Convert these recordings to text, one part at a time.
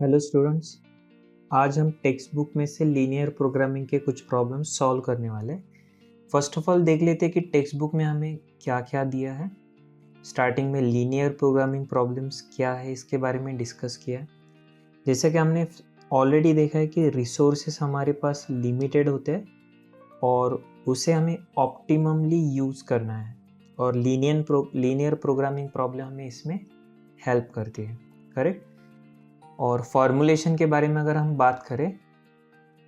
Hello students, आज हम text book में से लीनियर प्रोग्रामिंग के कुछ प्रॉब्लम्स सॉल्व करने वाले हैं। फर्स्ट ऑफ ऑल देख लेते हैं कि टेक्स्ट बुक में हमें क्या क्या दिया है। स्टार्टिंग में लीनियर प्रोग्रामिंग प्रॉब्लम्स क्या है इसके बारे में डिस्कस किया है। जैसे कि हमने ऑलरेडी देखा है कि रिसोर्सेस हमारे पास लिमिटेड होते हैं और उसे हमें ऑप्टिममली यूज़ करना है, और लीनियर प्रोग्रामिंग प्रॉब्लम हमें इसमें हेल्प करती है, करेक्ट। और फॉर्मूलेशन के बारे में अगर हम बात करें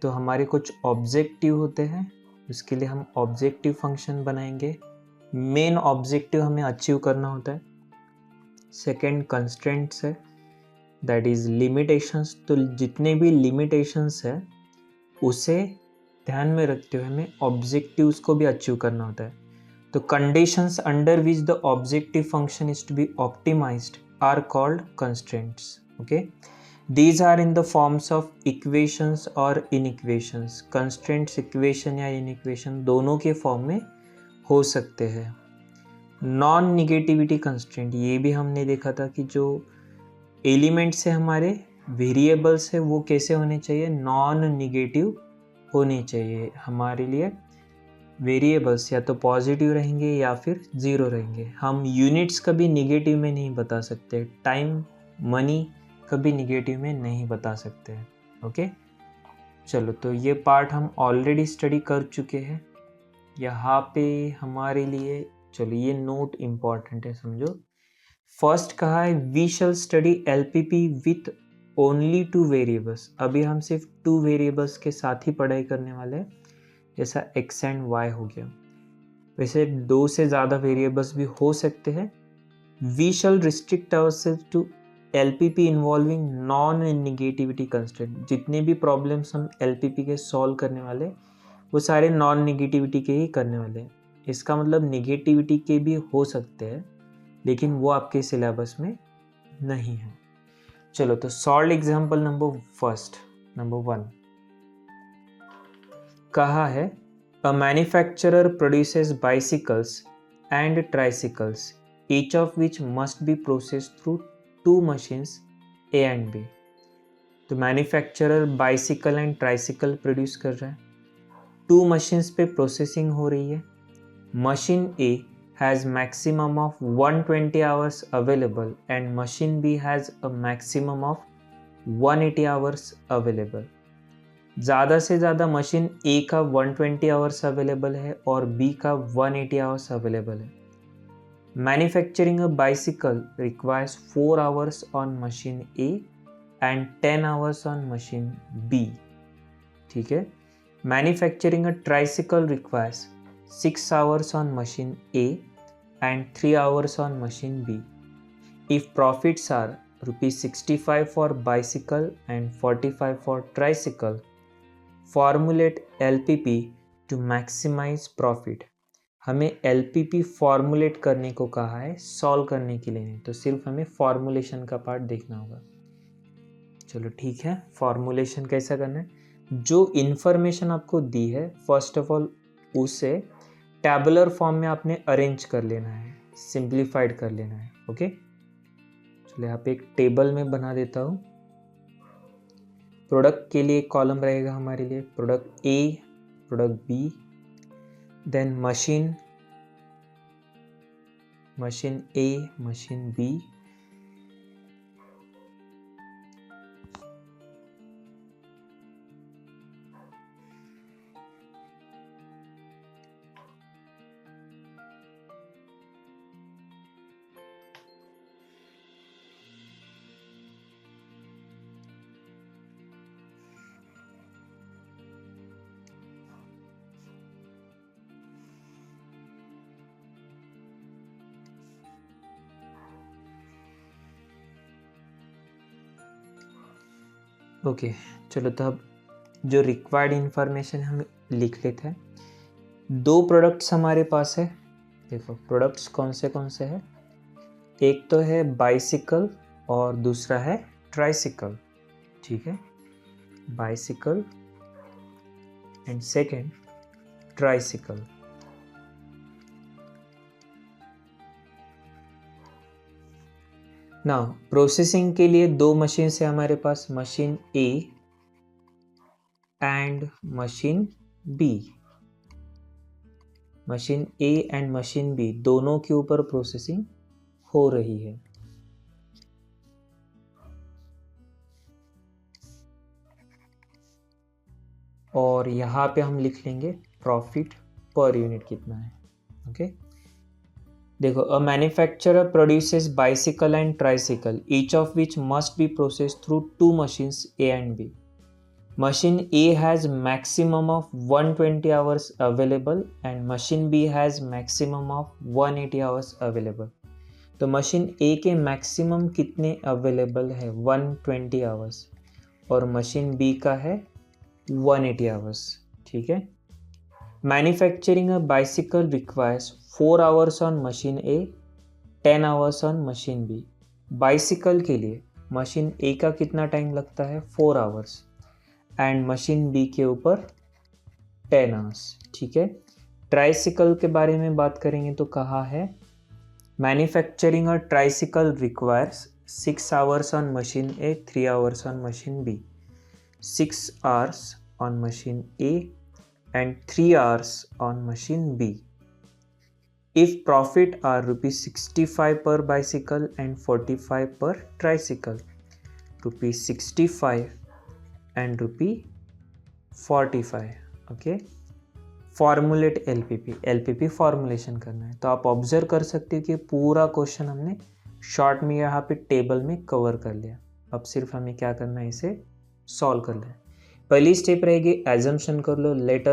तो हमारे कुछ ऑब्जेक्टिव होते हैं, उसके लिए हम ऑब्जेक्टिव फंक्शन बनाएंगे। मेन ऑब्जेक्टिव हमें अचीव करना होता है। सेकंड कंस्ट्रेंट्स है, दैट इज लिमिटेशंस। तो जितने भी लिमिटेशंस है उसे ध्यान में रखते हुए हमें ऑब्जेक्टिव्स को भी अचीव करना होता है। तो conditions under which the objective function is to be optimised are called constraints. Okay, These are in the forms of equations or inequations. Constraints equation या इनइक्वेशन दोनों के फॉर्म में हो सकते हैं। नॉन निगेटिविटी कंस्ट्रेंट, ये भी हमने देखा था कि जो एलिमेंट्स है हमारे वेरिएबल्स है वो कैसे होने चाहिए, नॉन निगेटिव होने चाहिए। हमारे लिए वेरिएबल्स या तो पॉजिटिव रहेंगे या फिर ज़ीरो रहेंगे। हम यूनिट्स कभी निगेटिव में नहीं बता सकते, टाइम मनी कभी निगेटिव में नहीं बता सकते हैं। ओके, चलो तो ये पार्ट हम ऑलरेडी स्टडी कर चुके हैं। यहाँ पे हमारे लिए चलो ये नोट इम्पॉर्टेंट है, समझो। फर्स्ट कहा है we shall study LPP with only 2 variables. अभी हम सिर्फ 2 वेरिएबल्स के साथ ही पढ़ाई करने वाले हैं, जैसा एक्स एंड वाई हो गया। वैसे 2 से ज़्यादा वेरिएबल्स भी हो सकते हैं। We shall restrict ourselves to LPP involving non negativity constraint. जितने भी प्रॉब्लम्स हम LPP के सॉल्व करने वाले वो सारे नॉन निगेटिविटी के ही करने वाले हैं। इसका मतलब निगेटिविटी के भी हो सकते हैं, लेकिन वो आपके सिलेबस में नहीं है। चलो तो सॉल्व एग्जाम्पल नंबर 1 कहा है a manufacturer produces bicycles and tricycles, each of which must be processed through 2 machines A and B। तो manufacturer bicycle and tricycle produce कर रहा है, 2 मशीन्स पे प्रोसेसिंग हो रही है। Machine A has maximum of 120 hours available and machine B has a maximum of 180 hours available. ज़्यादा से ज़्यादा मशीन A का 120 आवर्स अवेलेबल है और B का 180 आवर्स अवेलेबल है। Manufacturing a bicycle requires 4 hours on machine A and 10 hours on machine B. ठीक है। Manufacturing a tricycle requires 6 hours on machine A and 3 hours on machine B. If profits are ₹65 for bicycle and 45 for tricycle, formulate LPP to maximize profit. हमें LPP formulate करने को कहा है, solve करने के लिए नहीं। तो सिर्फ हमें फॉर्मुलेशन का पार्ट देखना होगा। चलो ठीक है, फॉर्मुलेशन कैसा करना है, जो इन्फॉर्मेशन आपको दी है फर्स्ट ऑफ ऑल उसे टैबुलर फॉर्म में आपने अरेंज कर लेना है, सिंप्लीफाइड कर लेना है। ओके, चलो यहाँ पे एक टेबल में बना देता हूँ। प्रोडक्ट के लिए कॉलम रहेगा हमारे लिए, product A, product B, then machine A, machine B, okay. चलो तो अब जो रिक्वायर्ड इंफॉर्मेशन हम लिख लेते हैं। 2 प्रोडक्ट्स हमारे पास है। देखो प्रोडक्ट्स कौन से हैं, एक तो है बाइसिकल और दूसरा है ट्राइसिकल। ठीक है, बाइसिकल एंड सेकेंड ट्राइसिकल। ना प्रोसेसिंग के लिए दो मशीन है हमारे पास, machine A and machine B. Machine A and machine B दोनों के ऊपर प्रोसेसिंग हो रही है। और यहाँ पे हम लिख लेंगे प्रॉफिट पर यूनिट कितना है। ओके देखो, a manufacturer produces bicycle and tricycle each of which must be processed through two machines A and B. Machine A has maximum of 120 hours available and machine B has maximum of 180 hours available। तो machine A के maximum कितने available है 120 hours और machine B का है 180 hours. ठीक है। Manufacturing a bicycle requires 4 hours on machine A, 10 hours on machine B। Bicycle के लिए मशीन A का कितना टाइम लगता है 4 आवर्स एंड मशीन बी के ऊपर 10 आवर्स। ठीक है। ट्राइसिकल के बारे में बात करेंगे तो कहा है manufacturing a tricycle requires 6 hours on machine A, 3 hours on machine B. 6 hours on machine A and 3 hours on machine B. If profit are ₹65 per bicycle and 45 per tricycle, ₹65 and ₹45। Okay, formulate LPP formulation करना है। तो आप observe कर सकते हो कि पूरा question हमने शॉर्ट में यहाँ पे टेबल में कवर कर लिया। अब सिर्फ हमें क्या करना है, इसे सॉल्व कर लेना है। पहली स्टेप रहेगी एजम्पशन कर लो। Let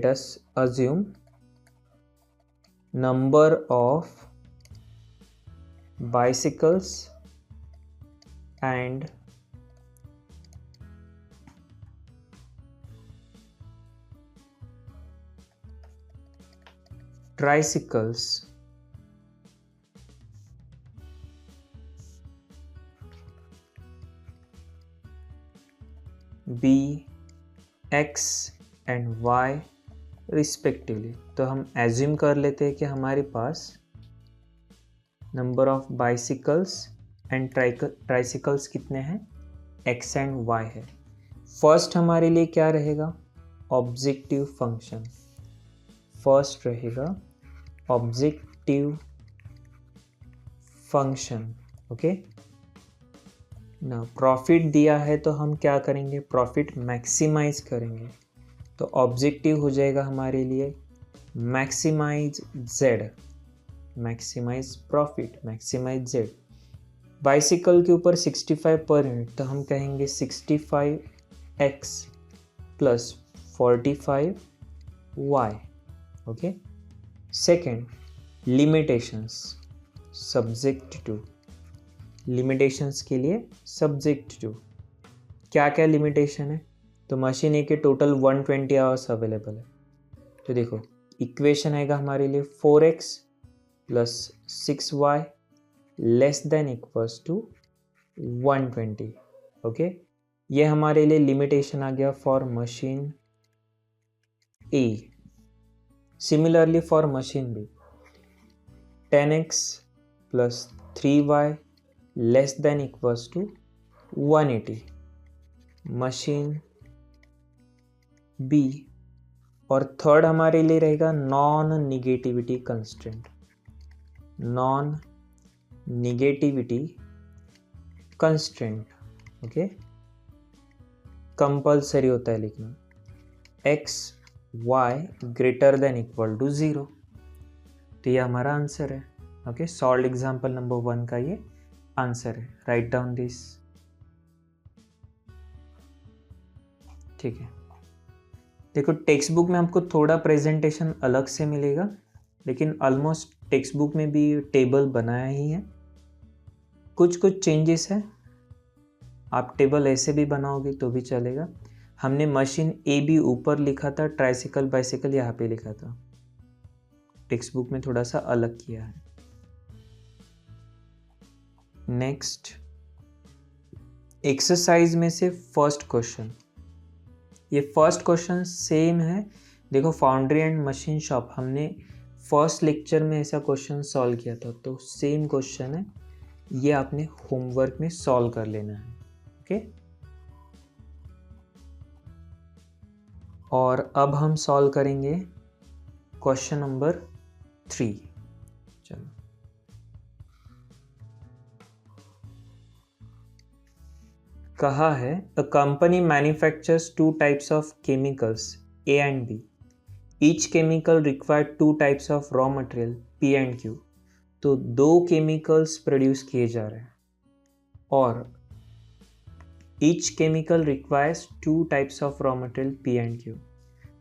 us assume number of bicycles and tricycles B, X and Y respectively. तो हम एज्यूम कर लेते हैं कि हमारे पास number of bicycles and tricycles कितने हैं, x एंड y है। फर्स्ट हमारे लिए क्या रहेगा, ऑब्जेक्टिव फंक्शन। फर्स्ट रहेगा ऑब्जेक्टिव फंक्शन। ओके ना, प्रॉफिट दिया है तो हम क्या करेंगे, प्रॉफिट मैक्सिमाइज करेंगे। तो ऑब्जेक्टिव हो जाएगा हमारे लिए maximise z, maximise profit, maximise z। Bicycle के ऊपर 65 पर यूनिट, तो हम कहेंगे 65x plus 45y। Okay, second limitations, subject to. Limitations के लिए सब्जेक्ट टू क्या क्या लिमिटेशन है, तो मशीन ए के टोटल 120 आवर्स अवेलेबल है। तो देखो इक्वेशन आएगा हमारे लिए 4x plus 6y less than equals to 120। ओके, ये हमारे लिए लिमिटेशन आ गया for machine A. Similarly for machine B 10x plus 3y less than equals to 180 machine B. और थर्ड हमारे लिए रहेगा non negativity constraint. Non negativity constraint, okay, compulsory होता है लिखना, x y greater than equal to 0। तो ये हमारा आंसर है। ओके, सॉल्व एग्जाम्पल नंबर 1 का ये आंसर है। Write down this. ठीक है, देखो टेक्स्ट बुक में आपको थोड़ा प्रेजेंटेशन अलग से मिलेगा, लेकिन ऑलमोस्ट टेक्स्ट बुक में भी टेबल बनाया ही है। कुछ चेंजेस है, आप टेबल ऐसे भी बनाओगे तो भी चलेगा। हमने मशीन ए बी ऊपर लिखा था, ट्राइसिकल बाइसिकल यहाँ पे लिखा था। टेक्स्ट बुक में थोड़ा सा अलग किया है। नेक्स्ट एक्सरसाइज में से फर्स्ट क्वेश्चन, ये फर्स्ट क्वेश्चन सेम है। देखो फाउंड्री एंड मशीन शॉप, हमने फर्स्ट लेक्चर में ऐसा क्वेश्चन सॉल्व किया था, तो सेम क्वेश्चन है, ये आपने होमवर्क में सॉल्व कर लेना है। ओके, और अब हम सॉल्व करेंगे क्वेश्चन नंबर 3। चलो, कहा है a company manufactures two types of chemicals A and B, each chemical required two types of raw material P and Q. तो 2 केमिकल्स प्रोड्यूस किए जा रहे हैं और each chemical requires 2 types of raw material P and Q.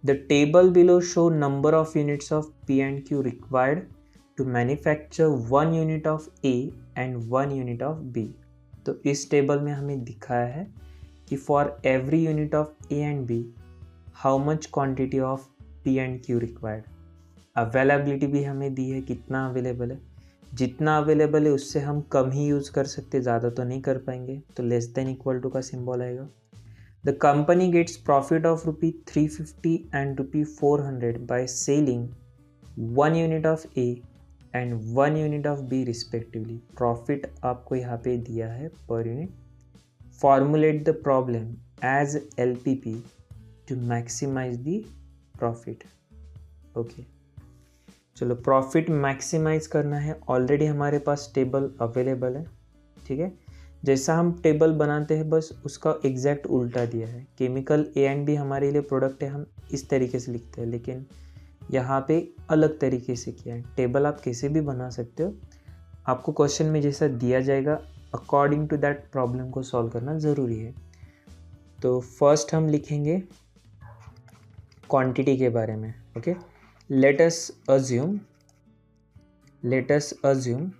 The table below show number of units of P and Q required to manufacture 1 unit of A and 1 unit of B। तो इस table में हमें दिखाया है कि for every unit of A and B how much quantity of P and Q required। Availability भी हमें दी है, कितना अवेलेबल है, जितना अवेलेबल है उससे हम कम ही यूज़ कर सकते, ज़्यादा तो नहीं कर पाएंगे, तो लेस देन इक्वल टू का सिंबल आएगा। The company gets profit of rupee 350 and rupee 400 by selling 1 unit of A and 1 unit of B respectively। Profit आपको यहाँ पे दिया है per unit। Formulate the problem as LPP to maximize the profit। Okay, चलो profit maximise करना है, already हमारे पास table available है। ठीक है, जैसा हम टेबल बनाते हैं बस उसका एग्जैक्ट उल्टा दिया है। केमिकल ए एंड बी हमारे लिए प्रोडक्ट है, हम इस तरीके से लिखते हैं, लेकिन यहाँ पे अलग तरीके से किया है। टेबल आप कैसे भी बना सकते हो, आपको क्वेश्चन में जैसा दिया जाएगा अकॉर्डिंग टू दैट प्रॉब्लम को सॉल्व करना ज़रूरी है। तो फर्स्ट हम लिखेंगे क्वांटिटी के बारे में। Okay, late us assume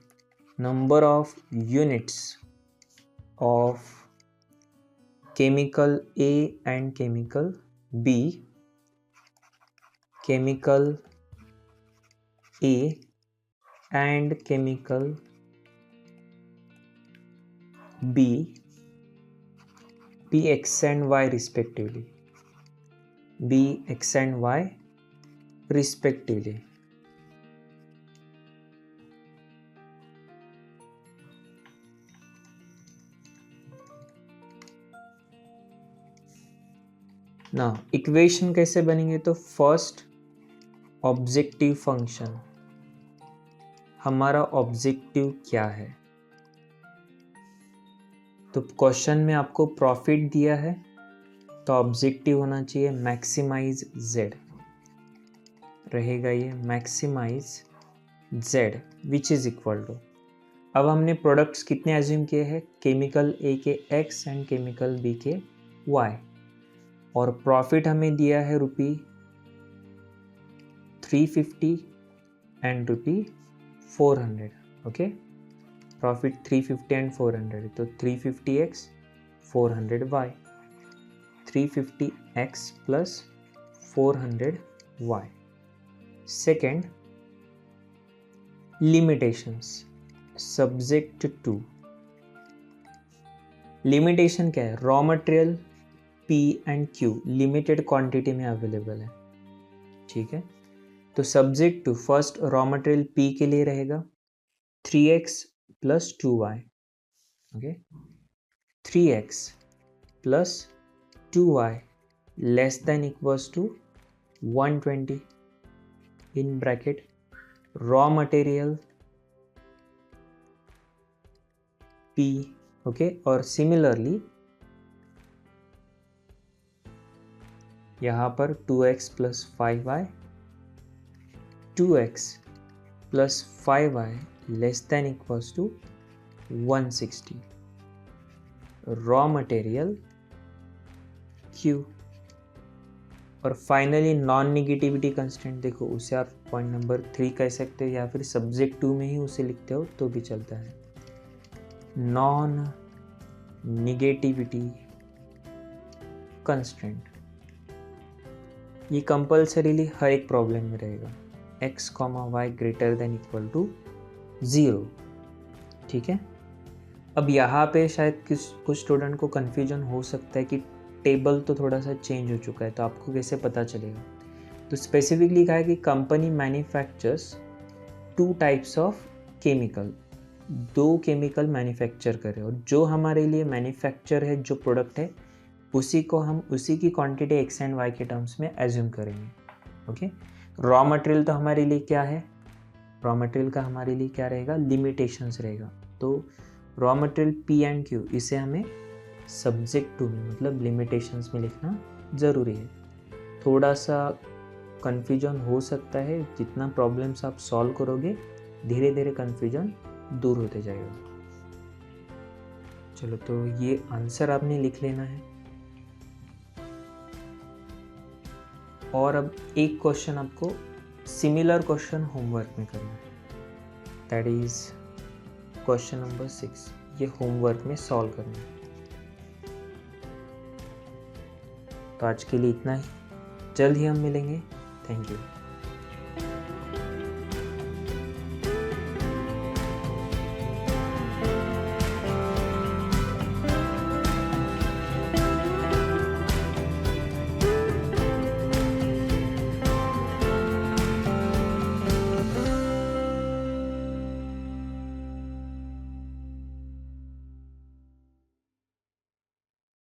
number of units of chemical A and chemical B, chemical A and chemical B, X and Y respectively, B, X and Y respectively। ना इक्वेशन कैसे बनेंगे, तो फर्स्ट ऑब्जेक्टिव फंक्शन, हमारा objective क्या है, तो question में आपको प्रॉफिट दिया है तो ऑब्जेक्टिव होना चाहिए मैक्सिमाइज जेड, रहेगा ये maximize Z which is equal to. अब हमने प्रोडक्ट्स कितने एज्यूम किए हैं, केमिकल ए के एक्स एंड केमिकल बी के वाई, और प्रॉफिट हमें दिया है rupee 350 and rupee 400। Okay, profit 350 and 400, तो 350x 400y, 350x plus 400y। Second, limitations subject to, limitation क्या है, raw material P and Q limited quantity में अवेलेबल है। ठीक है, तो subject to first raw material P के लिए रहेगा 3x plus 2y। Okay, 3x plus 2y less than equals to 120 in bracket raw material P। Okay, और similarly यहाँ पर 2x plus 5y, 2x plus 5y less than equals to 160 raw material Q। और finally non negativity constant, देखो उसे आप point number 3 कह सकते हो या फिर सब्जेक्ट 2 में ही उसे लिखते हो तो भी चलता है। नॉन निगेटिविटी कंस्टेंट ये कंपल्सरीली हर एक प्रॉब्लम में रहेगा, x, y greater than equal to 0। ठीक है, अब यहाँ पे शायद कुछ स्टूडेंट को कन्फ्यूजन हो सकता है कि टेबल तो थोड़ा सा चेंज हो चुका है, तो आपको कैसे पता चलेगा। तो स्पेसिफिकली कहा है कि company manufactures 2 types of chemical, 2 chemical manufacture करें और जो हमारे लिए मैन्युफैक्चर है, जो प्रोडक्ट है, उसी को हम उसी की क्वांटिटी एक्स एंड वाई के टर्म्स में एज्यूम करेंगे। ओके, रॉ मटेरियल तो हमारे लिए क्या है, रॉ मटेरियल का हमारे लिए क्या रहेगा, लिमिटेशंस रहेगा। तो raw material P and Q, इसे हमें सब्जेक्ट टू में मतलब लिमिटेशंस में लिखना ज़रूरी है। थोड़ा सा कन्फ्यूजन हो सकता है, जितना प्रॉब्लम्स आप सॉल्व करोगे धीरे धीरे कन्फ्यूजन दूर होते जाएगा। चलो, तो ये आंसर आपने लिख लेना है। और अब एक क्वेश्चन आपको सिमिलर क्वेश्चन होमवर्क में करना है, दैट इज क्वेश्चन नंबर 6। ये होमवर्क में सॉल्व करना है। तो आज के लिए इतना ही, जल्द ही हम मिलेंगे। Thank you.